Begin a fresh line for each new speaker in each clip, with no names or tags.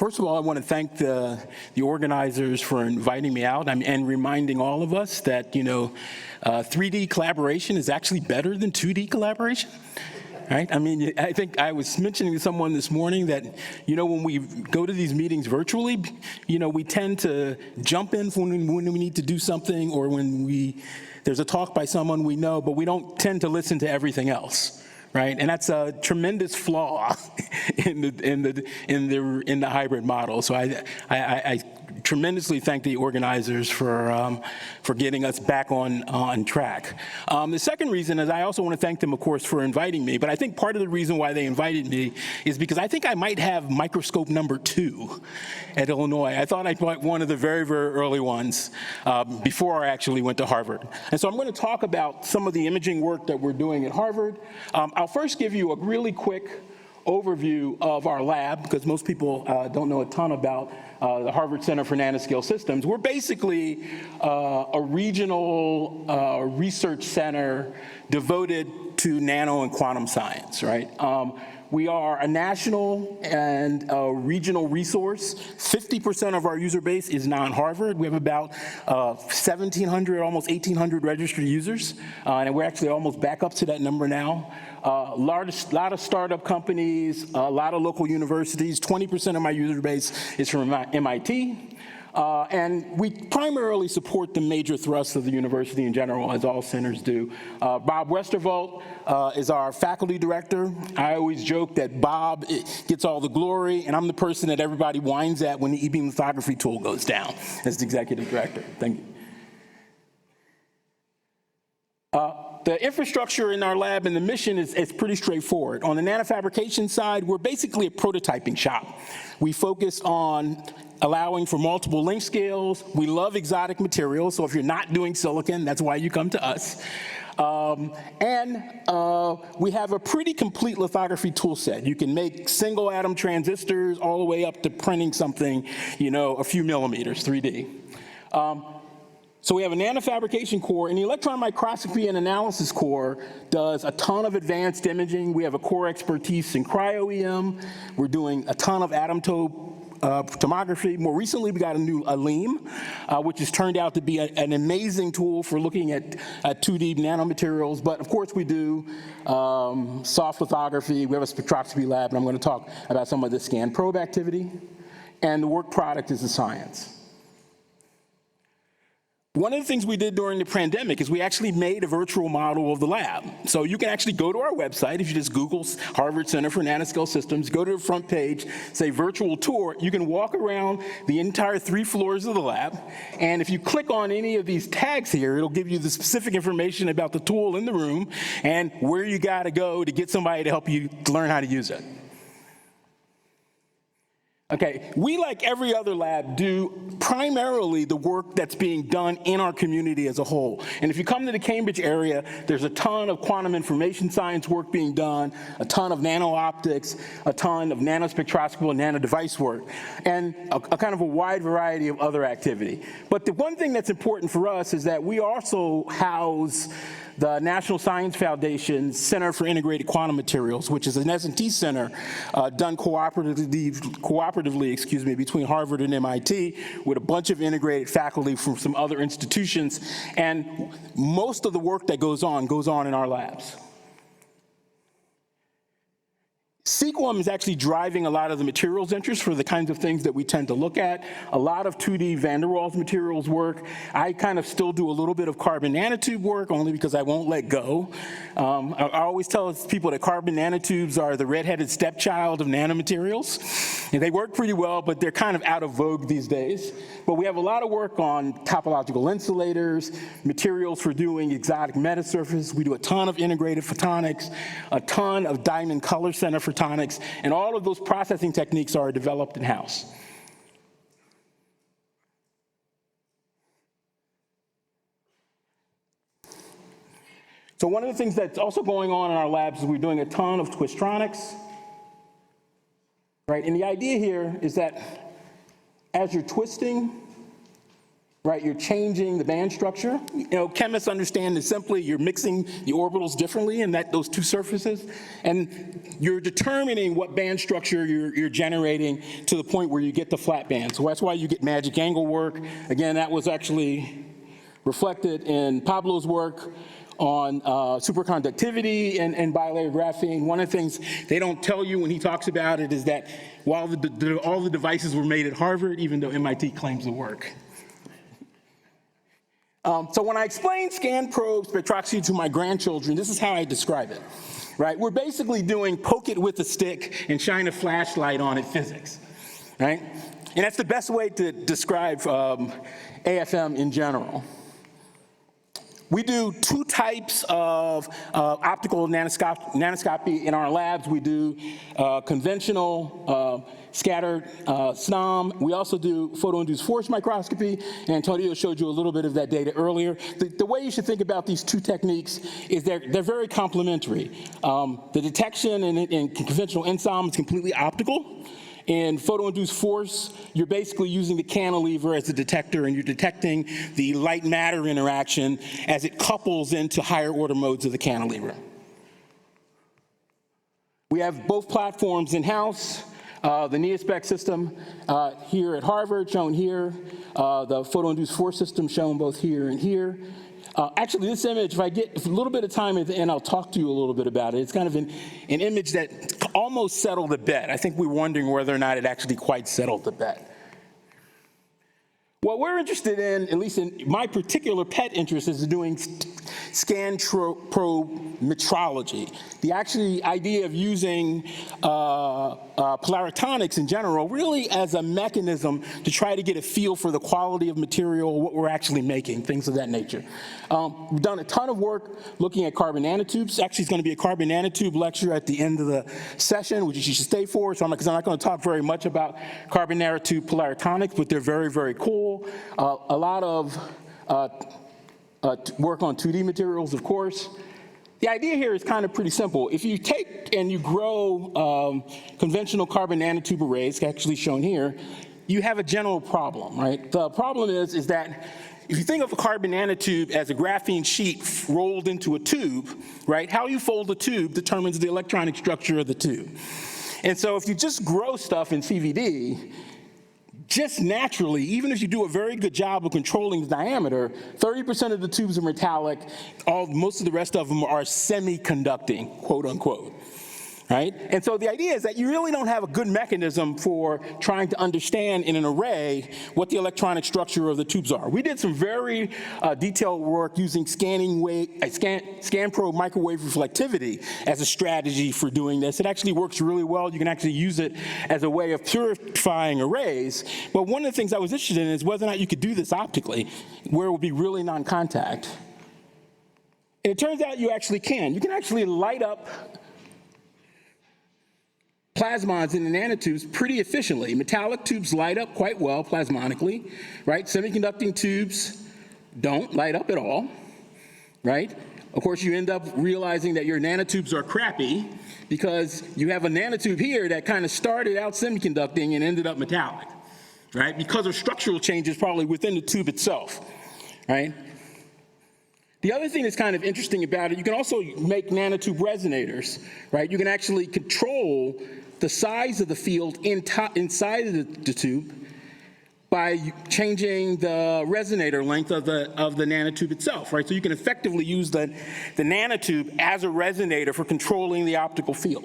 First of all, I want to thank the organizers for inviting me out and reminding all of us that, 3D collaboration is actually better than 2D collaboration. Right? I mean, I think I was mentioning to someone this morning that, when we go to these meetings virtually, we tend to jump in when we need to do something or when there's a talk by someone we know, but we don't tend to listen to everything else. Right, and that's a tremendous flaw in the hybrid model. So I tremendously thank the organizers for getting us back on track. The second reason is I also want to thank them, of course, for inviting me. But I think part of the reason why they invited me is because I think I might have microscope number 2 at Illinois. I thought I bought one of the very, very early ones before I actually went to Harvard. And so I'm going to talk about some of the imaging work that we're doing at Harvard. I'll first give you a really quick overview of our lab, because most people don't know a ton about the Harvard Center for Nanoscale Systems. We're basically a regional research center devoted to nano and quantum science, right? We are a national and a regional resource. 50% of our user base is non-Harvard. We have about 1,700, almost 1,800 registered users, and we're actually almost back up to that number now. Lot of startup companies, a lot of local universities. 20% of my user base is from MIT. And we primarily support the major thrusts of the university in general, as all centers do. Bob Westervelt is our faculty director. I always joke that Bob gets all the glory, and I'm the person that everybody whines at when the e-beam lithography tool goes down as the executive director. Thank you. The infrastructure in our lab and the mission is pretty straightforward. On the nanofabrication side, we're basically a prototyping shop. We focus on allowing for multiple length scales. We love exotic materials, so if you're not doing silicon, that's why you come to us. We have a pretty complete lithography tool set. You can make single atom transistors all the way up to printing something, a few millimeters, 3D. So we have a nanofabrication core, and the electron microscopy and analysis core does a ton of advanced imaging. We have a core expertise in cryo-EM. We're doing a ton of atom tomography. More recently, we got a new ALEEM, which has turned out to be an amazing tool for looking at 2D nanomaterials. But of course, we do soft lithography. We have a spectroscopy lab, and I'm going to talk about some of the scan probe activity. And the work product is the science. One of the things we did during the pandemic is we actually made a virtual model of the lab. So you can actually go to our website. If you just Google Harvard Center for Nanoscale Systems, go to the front page, say virtual tour, you can walk around the entire 3 floors of the lab. And if you click on any of these tags here, it'll give you the specific information about the tool in the room and where you got to go to get somebody to help you learn how to use it. Okay, we, like every other lab, do primarily the work that's being done in our community as a whole. And if you come to the Cambridge area, there's a ton of quantum information science work being done, a ton of nano-optics, a ton of nanospectroscopy and nano-device work, and a kind of a wide variety of other activity. But the one thing that's important for us is that we also house the National Science Foundation's Center for Integrated Quantum Materials, which is an S&T center done cooperatively, between Harvard and MIT, with a bunch of integrated faculty from some other institutions. And most of the work that goes on in our labs. Sequum is actually driving a lot of the materials interest for the kinds of things that we tend to look at. A lot of 2D van der Waals materials work. I kind of still do a little bit of carbon nanotube work, only because I won't let go. I always tell people that carbon nanotubes are the redheaded stepchild of nanomaterials. And they work pretty well, but they're kind of out of vogue these days. But we have a lot of work on topological insulators, materials for doing exotic metasurface. We do a ton of integrated photonics, a ton of diamond color center photonics, and all of those processing techniques are developed in-house. So one of the things that's also going on in our labs is we're doing a ton of Twistronics, right? And the idea here is that as you're twisting, right? You're changing the band structure. You know, chemists understand that simply you're mixing the orbitals differently in those two surfaces, and you're determining what band structure you're generating to the point where you get the flat band. So that's why you get magic angle work. Again, that was actually reflected in Pablo's work on superconductivity and bilayer graphene. One of the things they don't tell you when he talks about it is that while all the devices were made at Harvard, even though MIT claims the work. So when I explain scan probe spectroscopy to my grandchildren, this is how I describe it, right? We're basically doing poke it with a stick and shine a flashlight on it physics, right? And that's the best way to describe AFM in general. We do two types of optical nanoscopy in our labs. We do conventional scattered SNOM. We also do photo-induced force microscopy, and Antonio showed you a little bit of that data earlier. The way you should think about these two techniques is they're very complementary. The detection in conventional InSOM is completely optical. In photo-induced force, you're basically using the cantilever as a detector, and you're detecting the light-matter interaction as it couples into higher order modes of the cantilever. We have both platforms in-house. The NeoSpec system here at Harvard, shown here. The photo-induced force system shown both here and here. Actually, this image, if I get a little bit of time at the end, I'll talk to you a little bit about it. It's kind of an image that almost settled the bet. I think we're wondering whether or not it actually quite settled the bet. What we're interested in, at least in my particular pet interest, is doing scan probe metrology. The actually idea of using Polaritonics in general really as a mechanism to try to get a feel for the quality of material, what we're actually making, things of that nature. We've done a ton of work looking at carbon nanotubes. Actually, it's going to be a carbon nanotube lecture at the end of the session, which you should stay for, because I'm not going to talk very much about carbon nanotube Polaritonics, but they're very, very cool. A lot of work on 2D materials, of course. The idea here is kind of pretty simple. If you take and you grow conventional carbon nanotube arrays, actually shown here, you have a general problem, right? The problem is that if you think of a carbon nanotube as a graphene sheet rolled into a tube, right, how you fold the tube determines the electronic structure of the tube. And so if you just grow stuff in CVD, just naturally, even if you do a very good job of controlling the diameter, 30% of the tubes are metallic, most of the rest of them are semiconducting, quote unquote, right? And so the idea is that you really don't have a good mechanism for trying to understand in an array what the electronic structure of the tubes are. We did some very detailed work using scan probe microwave reflectivity as a strategy for doing this. It actually works really well. You can actually use it as a way of purifying arrays. But one of the things I was interested in is whether or not you could do this optically, where it would be really non-contact. And it turns out you actually can. You can actually light up plasmons in the nanotubes pretty efficiently. Metallic tubes light up quite well plasmonically, right? Semiconducting tubes don't light up at all, right? Of course, you end up realizing that your nanotubes are crappy because you have a nanotube here that kind of started out semiconducting and ended up metallic, right? Because of structural changes probably within the tube itself, right? The other thing that's kind of interesting about it, you can also make nanotube resonators, right? You can actually control the size of the field inside of the tube by changing the resonator length of the nanotube itself, right? So you can effectively use the nanotube as a resonator for controlling the optical field,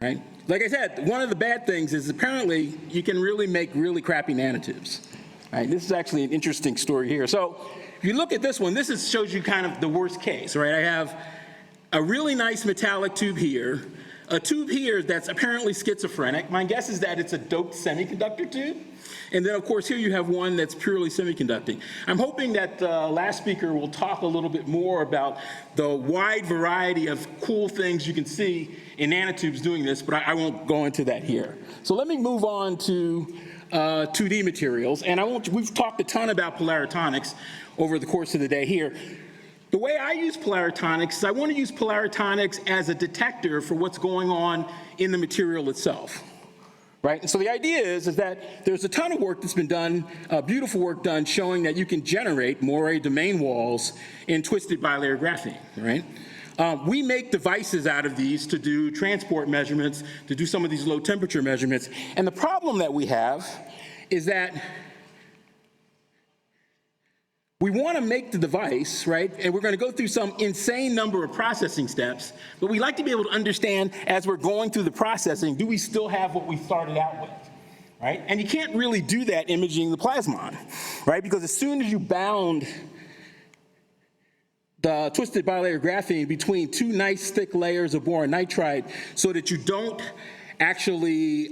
right? Like I said, one of the bad things is apparently you can really make really crappy nanotubes, right? This is actually an interesting story here. So if you look at this one, this shows you kind of the worst case, right? I have a really nice metallic tube here, a tube here that's apparently schizophrenic. My guess is that it's a doped semiconductor tube. And then, of course, here you have one that's purely semiconducting. I'm hoping that the last speaker will talk a little bit more about the wide variety of cool things you can see in nanotubes doing this, but I won't go into that here. So let me move on to 2D materials. And we've talked a ton about Polaritonics over the course of the day here. The way I use Polaritonics is I want to use Polaritonics as a detector for what's going on in the material itself, right? And so the idea is that there's a ton of work that's been done, beautiful work done, showing that you can generate Moiré domain walls in twisted bilayer graphene, right? We make devices out of these to do transport measurements, to do some of these low temperature measurements. And the problem that we have is that we want to make the device, right, and we're going to go through some insane number of processing steps, but we like to be able to understand as we're going through the processing, do we still have what we started out with, right? And you can't really do that imaging the plasmon, right, because as soon as you bound the twisted bilayer graphene between two nice thick layers of boron nitride so that you don't actually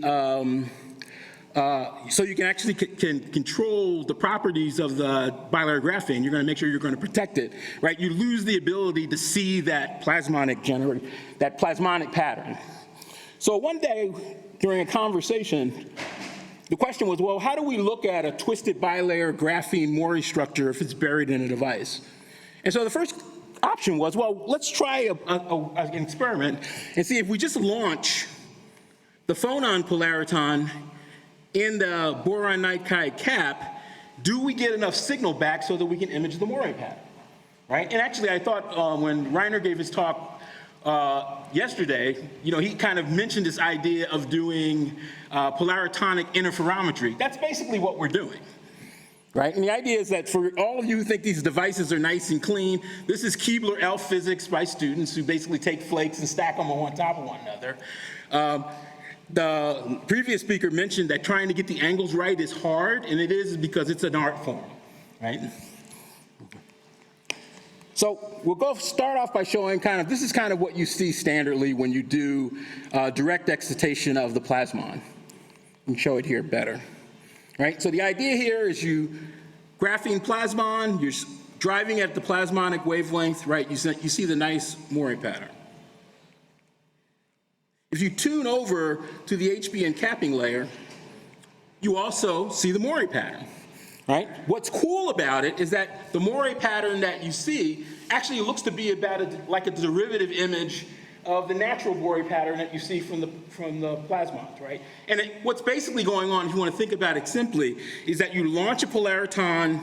so you can actually control the properties of the bilayer graphene. You're going to make sure you're going to protect it, right? You lose the ability to see that plasmonic pattern. So one day during a conversation, the question was, well, how do we look at a twisted bilayer graphene Moiré structure if it's buried in a device? And so the first option was, well, let's try an experiment and see if we just launch the phonon Polariton in the boron nitride cap, do we get enough signal back so that we can image the Moiré pattern, right? And actually, I thought when Reiner gave his talk yesterday, you know, he kind of mentioned this idea of doing Polaritonic Interferometry. That's basically what we're doing, right? And the idea is that for all of you who think these devices are nice and clean, this is Keebler-Elf physics by students who basically take flakes and stack them on top of one another. The previous speaker mentioned that trying to get the angles right is hard, and it is because it's an art form, right? So we'll start off by showing this is kind of what you see standardly when you do direct excitation of the plasmon. Let me show it here better, right? So the idea here is you graphene plasmon, you're driving at the plasmonic wavelength, right? You see the nice Moiré pattern. If you tune over to the HBN capping layer, you also see the Moiré pattern, right? What's cool about it is that the Moiré pattern that you see actually looks to be about like a derivative image of the natural Moiré pattern that you see from the plasmons, right? And what's basically going on, if you want to think about it simply, is that you launch a polariton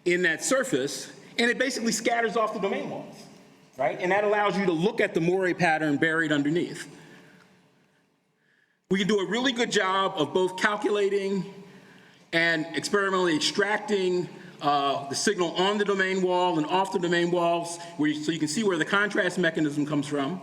in that surface, and it basically scatters off the domain walls, right? And that allows you to look at the Moiré pattern buried underneath. We can do a really good job of both calculating and experimentally extracting the signal on the domain wall and off the domain walls, so you can see where the contrast mechanism comes from,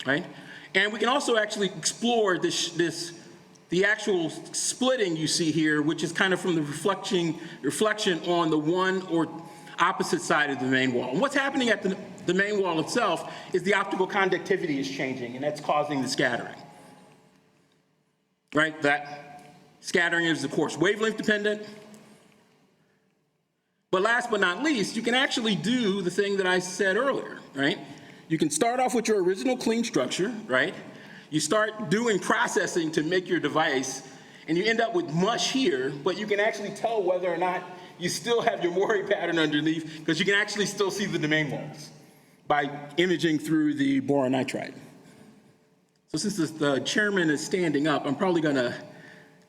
right? And we can also actually explore the actual splitting you see here, which is kind of from the reflection on the one or opposite side of the domain wall. And what's happening at the domain wall itself is the optical conductivity is changing, and that's causing the scattering. Right, that scattering is, of course, wavelength dependent. But last but not least, you can actually do the thing that I said earlier, right? You can start off with your original clean structure, right? You start doing processing to make your device, and you end up with mush here, but you can actually tell whether or not you still have your Moiré pattern underneath, because you can actually still see the domain walls by imaging through the boron nitride. So since the chairman is standing up, I'm probably going to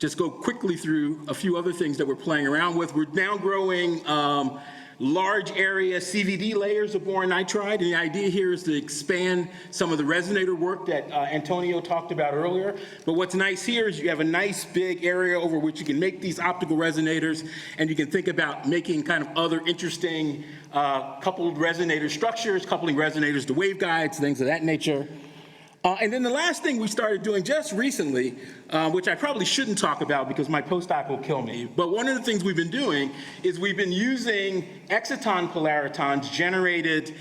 just go quickly through a few other things that we're playing around with. We're now growing large area CVD layers of boron nitride, and the idea here is to expand some of the resonator work that Antonio talked about earlier. But what's nice here is you have a nice big area over which you can make these optical resonators, and you can think about making kind of other interesting coupled resonator structures, coupling resonators to waveguides, things of that nature. And then the last thing we started doing just recently, which I probably shouldn't talk about because my postdoc will kill me, but one of the things we've been doing is we've been using Exciton Polaritons generated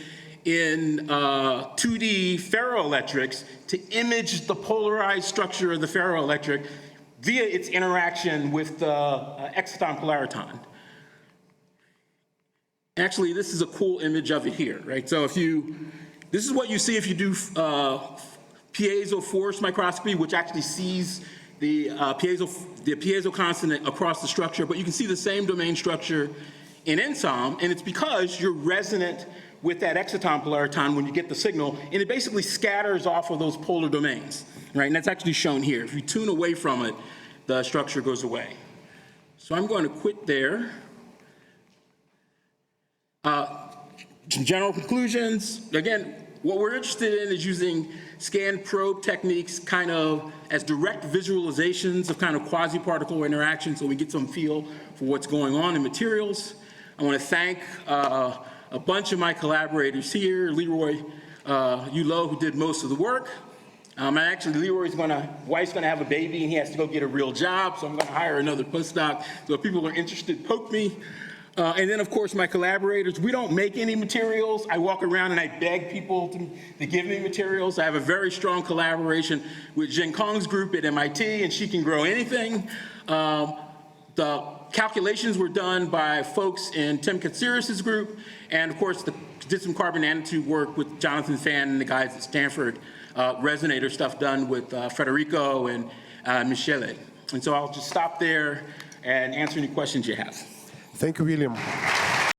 in 2D ferroelectrics to image the polarized structure of the ferroelectric via its interaction with the Exciton Polariton. Actually, this is a cool image of it here, right? So this is what you see if you do Piezo Force microscopy, which actually sees the piezo constant across the structure, but you can see the same domain structure in ENSOM, and it's because you're resonant with that Exciton Polariton when you get the signal, and it basically scatters off of those polar domains, right? And that's actually shown here. If you tune away from it, the structure goes away. So I'm going to quit there. Some general conclusions. Again, what we're interested in is using scan probe techniques kind of as direct visualizations of kind of quasi-particle interactions so we get some feel for what's going on in materials. I want to thank a bunch of my collaborators here, Leroy Hulot, who did most of the work. Actually, Leroy's wife's gonna have a baby and he has to go get a real job, so I'm gonna hire another postdoc. So if people are interested, poke me. And then, of course, my collaborators. We don't make any materials. I walk around and I beg people to give me materials. I have a very strong collaboration with Jin Kong's group at MIT, and she can grow anything. The calculations were done by folks in Tim Katsiris's group, and of course, did some carbon nanotube work with Jonathan Fan and the guys at Stanford. Resonator stuff done with Federico and Michele. And so I'll just stop there and answer any questions you have.
Thank you, William.